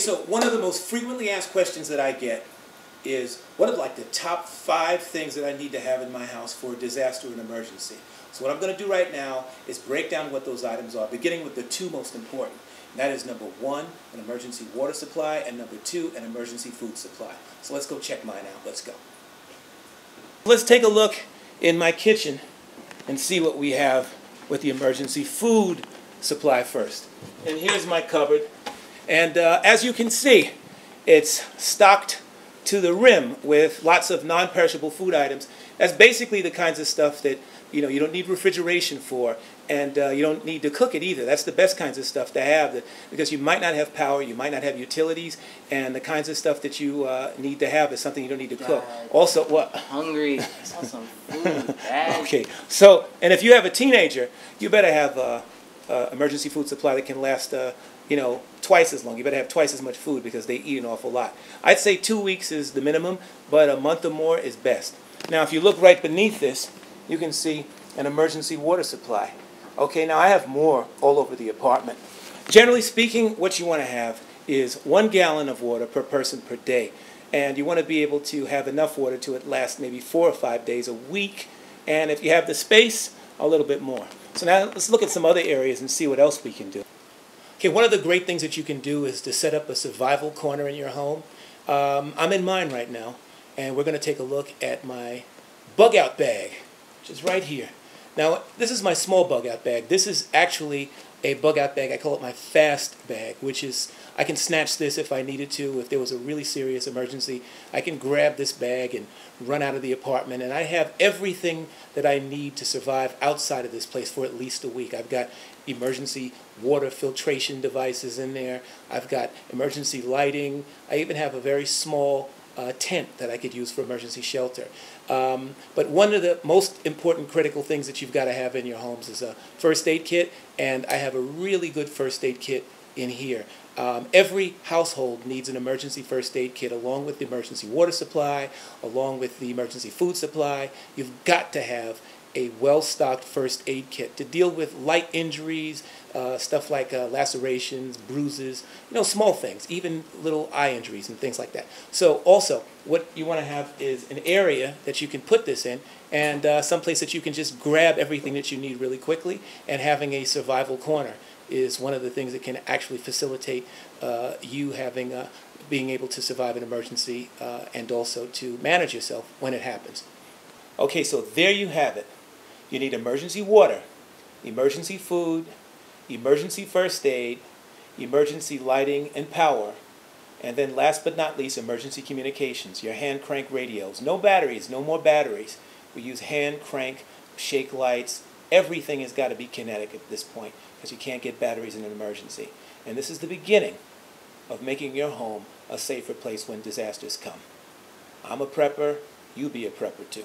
so one of the most frequently asked questions that I get is, what are like the top 5 things that I need to have in my house for a disaster or an emergency? So what I'm going to do right now is break down what those items are, beginning with the 2 most important. And that is number 1, an emergency water supply, and number 2, an emergency food supply. So let's go check mine out. Let's go. Let's take a look in my kitchen and see what we have with the emergency food supply first. And here's my cupboard. And as you can see, it's stocked to the rim with lots of non-perishable food items. That's basically the kinds of stuff that you don't need refrigeration for, and you don't need to cook it either. That's the best kinds of stuff to have, because you might not have power, you might not have utilities, and the kinds of stuff that you need to have is something you don't need to cook. Also, what? Hungry. I saw some food. Bad. Okay, so, and if you have a teenager, you better have an emergency food supply that can last twice as long. You better have twice as much food because they eat an awful lot. I'd say 2 weeks is the minimum, but a month or more is best. Now, if you look right beneath this, you can see an emergency water supply. Okay, now I have more all over the apartment. Generally speaking, what you want to have is 1 gallon of water per person per day. And you want to be able to have enough water to last maybe 4 or 5 days a week. And if you have the space, a little bit more. So now let's look at some other areas and see what else we can do. Okay, one of the great things that you can do is to set up a survival corner in your home. I'm in mine right now, and we're going to take a look at my bug-out bag, which is right here. Now, this is my small bug-out bag. This is actually a bug-out bag. I call it my fast bag, which is, I can snatch this if I needed to. If there was a really serious emergency, I can grab this bag and run out of the apartment, and I have everything that I need to survive outside of this place for at least a week. I've got emergency water filtration devices in there. I've got emergency lighting. I even have a very small tent that I could use for emergency shelter. But one of the most important critical things that you've got to have in your homes is a first aid kit, and I have a really good first aid kit in here. Every household needs an emergency first aid kit along with the emergency water supply, along with the emergency food supply. You've got to have a well-stocked first aid kit to deal with light injuries, stuff like lacerations, bruises, small things, even little eye injuries and things like that. So also, what you want to have is an area that you can put this in, and someplace that you can just grab everything that you need really quickly, and having a survival corner is one of the things that can actually facilitate you having being able to survive an emergency and also to manage yourself when it happens. Okay, so there you have it. You need emergency water, emergency food, emergency first aid, emergency lighting and power, and then last but not least, emergency communications, your hand crank radios. No batteries, no more batteries. We use hand crank, shake lights. Everything has got to be kinetic at this point because you can't get batteries in an emergency. And this is the beginning of making your home a safer place when disasters come. I'm a prepper, you be a prepper too.